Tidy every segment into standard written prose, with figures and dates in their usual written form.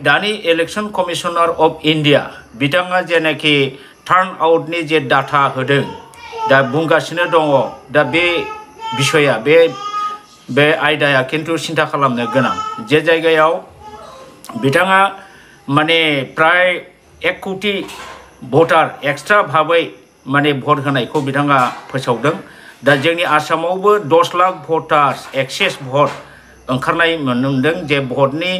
दानि election commissioner of India बिथाङा जेनाखि टार्न आउटनि जे डाटा होदों दा बुंगासिनो दङ दा बे बिषया बे आयदाया किन्तु सिन्था खालामनो गोनां जे जायगायाव बिथाङा माने प्राय 1 कोटी भटार एक्सट्रा भाबै माने भट होनायखौ बिथाङा फोसावदों दा जोंनि आसामावबो 10 लाख भटार्स एक्सेस भट ओंखारनाय मोनदों जे भटनि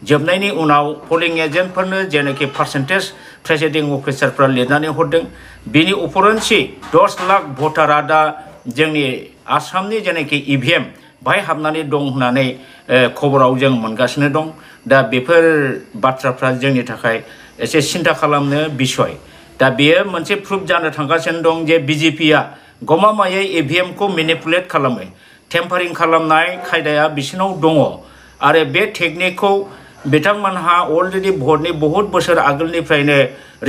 जोबनायनि उनाव पोलिंग एजेन्टफोरनो जेनाखि पार्सेन्टेज प्रेसिडिंग अफिसारफ्रा लिरनानै हरदों बिनि उपरन्सि 10 लाख भटारा दा जोंनि आसामनि जेनाखि इभिएम बाहाय हाबनानै दं होननानै खबराव जों मोनगासिनो दं दा बेफोर बाथ्राफ्रा जोंनि थाखाय एसे सिन्था खालामनो बिसय दा बेयो मोनसे प्रुफ जानो थांगासिनो दं जे बिजेपिआ गमामायै इभिएम को मेनिपुलेट खालामो टेम्पारिं खालामनाय खायदाया बिसिनाव दङ आरो बे टेकनिकखौ बिथांमोनहा अलरेडि भटनि बहुत बोसोर आगोलनिफ्रायनो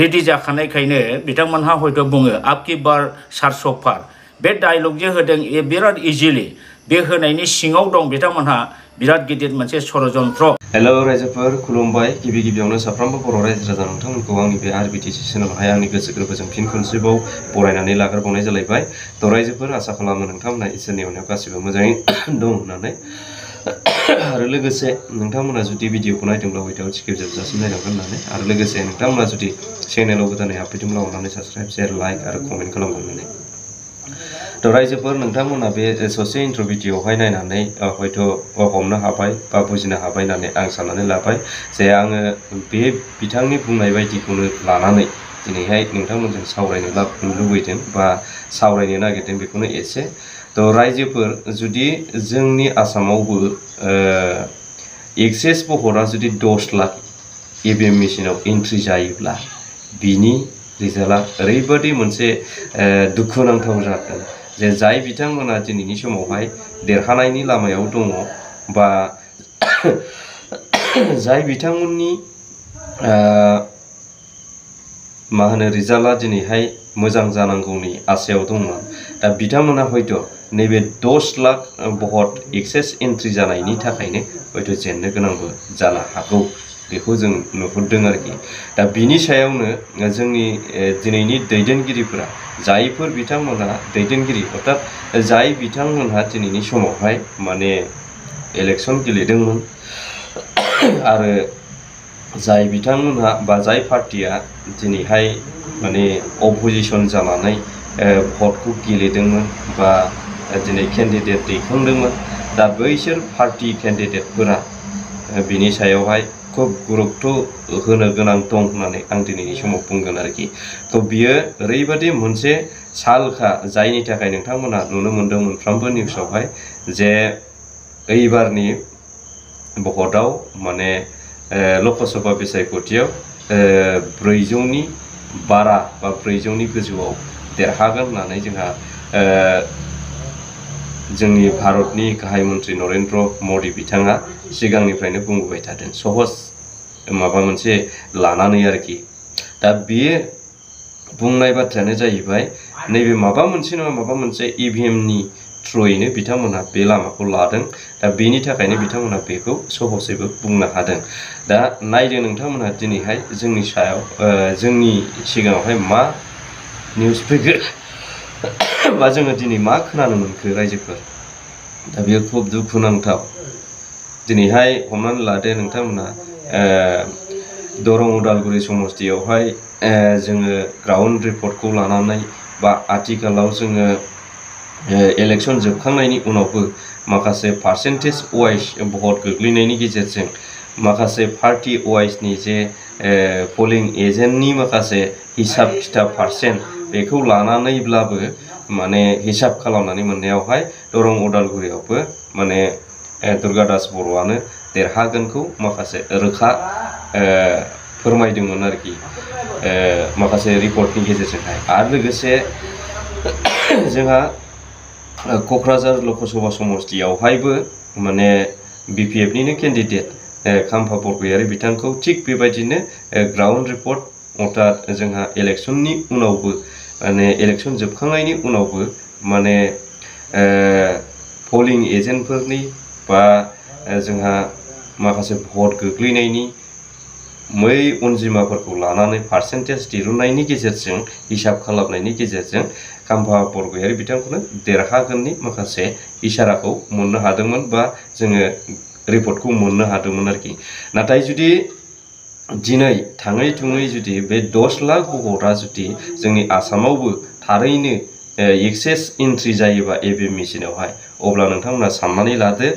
रेडि जाखानायखायनो बिथांमोनहा हयथ' बुङो आपकी बार 700 पार बे डायलग जे होदों बिराद इजिलि बे होनायनि सिङाव दं बिथांमोनहा बिराद गिदिर मोनसे षड़यन्त्र। हेलो रायजोफोर खुलुमबाय गिबियावनो साफ्रोमबो बर' रायजो राजा नोंथांमोनखौ आंनि बे आरबिटिसि चेनेलावहाय आंनि गोसो गोरबोजों फिन खनसेबाव बरायनानै लाग्रोबावनाय जालायबाय थ' रायजोफोर आसा खालामो नोंथांमोना इसोरनि अननायाव गासिबो मोजाङै दं होननानै आरो लोगोसे नोंथांमोना जुदि भिडिअखौ नायदोंब्ला हयथ' स्किप जोबजासिम नायनांगोन होननानै आरो लोगोसे नोंथांमोना जुदि चेनेलाव गोदानै हाबफैदोंब्ला अननानै साबस्क्राइब शेयार लाइक आरो कमेन्ट खालामगोन होननानै थ' रायजोफोर नोंथांमोना बे ससे इन्ट्र' भिडिअआवहाय नायनानै हयथ' हमनो हाबाय बा बुजिनो हाबाय होननानै आं साननानै लाबाय जे आङो बे बिथांनि बुंनाय बायदिखौनो लानानै दिनैहाय नोंथांमोनजों सावरायनो लुबैदों बा सावरायनो नागिरदों बेखौनो एसे थ' रायजोफोर जुदि जोंनि आसामावबो एक्सेस भटआ जुदि 10 लाख इभिएम मेसिनाव एन्ट्रि जायोब्ला बिनि रिजाल्टआ ओरैबायदि मोनसे दुखुनांथाव जागोन जे जाय बिथांमोना दिनैनि समावहाय देरहानायनि लामायाव दङ बा जाय बिथांमोननि मा होनो रिजाल्टआ दिनैहाय मोजां जानांगौनि आसायाव दंमोन दा बिथांमोना हयथ' नैबे 10 लाख भट एक्सेस एन्ट्रि जानायनि थाखायनो हयथ' जेननो गोनांबो जानो हागौ बेखौ जों नुहुरदों आरोखि दा बिनि सायावनो जोंनि दिनैनि दैदेनगिरिफोरा जायफोर बिथांमोना दैदेनगिरि अर्थात जाय बिथांमोनहा दिनैनि समावहाय माने इलेक्शन गेलेदोंमोन आरो जाय बिथांमोनहा बा जाय पार्टिया दिनैहाय माने अपोजिशन जानानै भटखौ गेलेदोंमोन बा दिनै केन्डिडेट दैखांदोंमोन दा बैसोर पार्टि केन्डिडेटफोरा बिनि सायावहाय खुब गुरुत्व होनो गोनां दं होननानै आं दिनैनि समाव बुंगोन आरोखि थ' बियो ओरैबायदि मोनसे सालखा जायनि थाखाय नोंथांमोना नुनो मोन्दों मोनफ्रोमबो निउसावहाय जे एबारनि भटआव माने लकसभा बिसायख'थियाव 400नि बारा बा 400नि गोजौआव देरहागोन होननानै जोंहा जोंनि भारतनि गाहाय मन्त्रि नरेन्द्र मदि बिथाङा सिगांनिफ्रायनो बुंबोबाय थादों सहज माबा मोनसे लानानै आरोखि दा बे बुंनाय बाथ्रायानो जाहैबाय नैबे माबा मोनसे नङा माबा मोनसे इभिएमनि थ्रुयैनो बिथांमोनहा बे लामाखौ लादों दा बेनि थाखायनो बिथांमोनहा बेखौ सहजैबो बुंनो हादों दा नायदो नोंथांमोनहा दिनैहाय जोंनि सायाव जोंनि सिगाङावहाय मा निउस फैखो बा जोङो दिनै मा खोनानो मोनखो रायजोफोर दा बेयो खुब दुखुनांथाव दिनैहाय हमनानै लादो नोंथांमोनहा दरं उदालगुरि समस्तियावहाय जोङो ग्राउन्ड रिपर्टखौ लानानै बा आथिखालाव जोङो इलेक्शन जोबखांनायनि उनावबो माखासे पार्सेन्टेज वाइज भट गोग्लैनायनि गेजेरजों माखासे पार्टि वाइजनि जे पोलिं एजेन्टनि माखासे हिसाब खिथाब पार्सेन्ट बेखौ लानानैब्लाबो माने हिसाब खालामनानै मोननायावहाय दरं उदालगुरियावबो माने दुर्गा दास बर'आनो देरहागोनखौ माखासे रोखा फोरमायदोंमोन आरोखि माखासे रिपर्टनि गेजेरजोंहाय आरो लोगोसे जोंहा क'क्राझार लकसभा समस्तियावहायबो माने बिपिएफनिनो केन्डिडेट खाम्फा बरगयारि बिथांखौ थिग बेबायदिनो ग्राउन्ड रिपर्ट अर्थात जोंहा इलेक्शननि उनावबो माने इलेक्शन जोबखांनायनि उनावबो माने पोलिं एजेन्टफोरनि बा जोंहा माखासे भट गोग्लैनायनि मै अनजिमाफोरखौ लानानै पार्सेन्टेज दिरुननायनि गेजेरजों हिसाब खालामनायनि गेजेरजों खाम्फा बरगयारी बिथांखौनो देरहागोननि माखासे इसाराखौ मोननो हादोंमोन बा जोङो रिपर्टखौ मोननो हादोंमोन आरोखि। नाथाय जुदि दिनै थाङै थुङै जुदि बे 10 लाख भटा जुदि जोंनि आसामावबो थारैनो एक्सेस एन्ट्रि जायोबा ईवीएम मेसिनावहाय, अब्ला नोंथांमोना साननानै लादो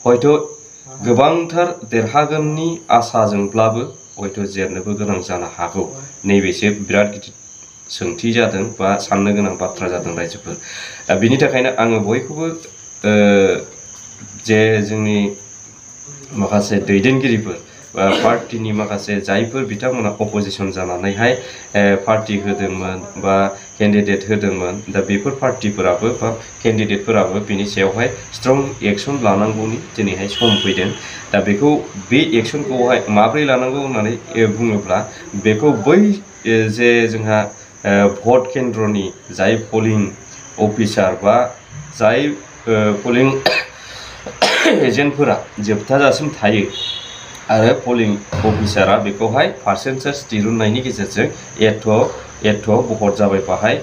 हयथ' गोबांथार देरहागोननि आसाजोंब्लाबो हयथ' जेननोबो गोनां जानो हागौ। नैबेसो बिराद गिदिर सोंथि जादों बा साननो गोनां बाथ्रा जादों रायजोफोर। दा बिनि थाखायनो आङो बयखौबो जे जोंनि माखासे दैदेनगिरिफोर बा पार्टीनि माखासे जायफोर बिथांमोना अपोजिशन जानानैहाय पार्टी होदोंमोन बा केन्डिडेट होदोंमोन, दा बेफोर पार्टीफोराबो बा केन्डिडेटफोराबो बिनि सायावहाय स्ट्रं एक्शन लानांगौनि दिनैहाय सम फैदों। दा बेखौ बे एक्शनखौहाय माब्रै लानांगौ होननानै बुङोब्ला, बेखौ बै जे जोंहा भट केन्द्रनि जाय पलिं अफिसार बा जाय पलिं एजेन्टफोरा जोबथाजासिम थायो आरो पलिं अफिसारा बेखौहाय पार्सेन्टेज दिरुननायनि गेजेरजों एथ' भट जाबाय बाहाय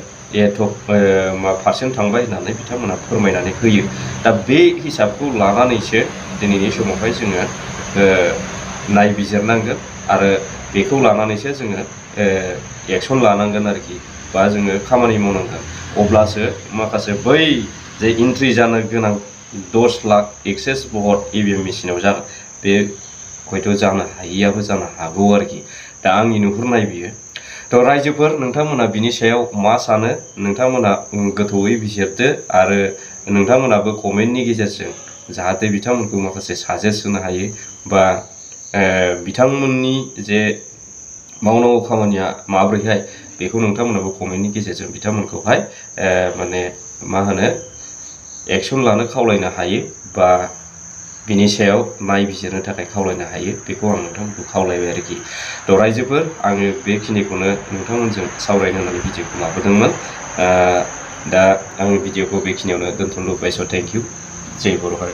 एथ' पार्सेन्ट थांबाय होननानै बिथांमोना फोरमायनानै होयो। दा बे हिसाबखौ लानानैसो दिनैनि समावहाय जोङो नायबिजिरनांगोन आरो बेखौ लानानैसो जोङो एक्शन लानांगोन आरोखि, बा जोङो खामानि मावनांगोन। अब्लासो माखासे बै जे एन्ट्रि जानो गोनां 10 लाख एक्सेस भट ईवीएम मेसिनाव जागोन, बे हयथ' जानो हायियाबो जानो हागौ आरोखि। दा आंनि नुहुरनाय बियो। थ' रायजोफोर, नोंथांमोना बिनि सायाव मा सानो नोंथांमोना गोथौयै बिजिरदो आरो नोंथांमोनाबो कमेन्टनि गेजेरजों जाहाथे बिथांमोनखौ माखासे साजेस्ट होनो हायो बा बिथांमोननि जे मावनांगौ खामानिया माब्रैहाय, बेखौ नोंथांमोनाबो कमेन्टनि गेजेरजों बिथांमोनखौहाय माने मा होनो एक्शन लानो खावलायनो हायो बा बिनि सायाव नायबिजिरनो थाखाय खावलायनो हायो। बेखौ आं नोंथांमोनखौ खावलायबाय आरोखि। थ' रायजोफोर, आङो बेखिनिखौनो नोंथांमोनजों सावरायनो होननानै भिडिअखौ लाबोदोंमोन। दा आङो भिडिअखौ बेखिनियावनो दोनथ'नो लुबैबाय। स' थेंक इउ। जय बर' हारि।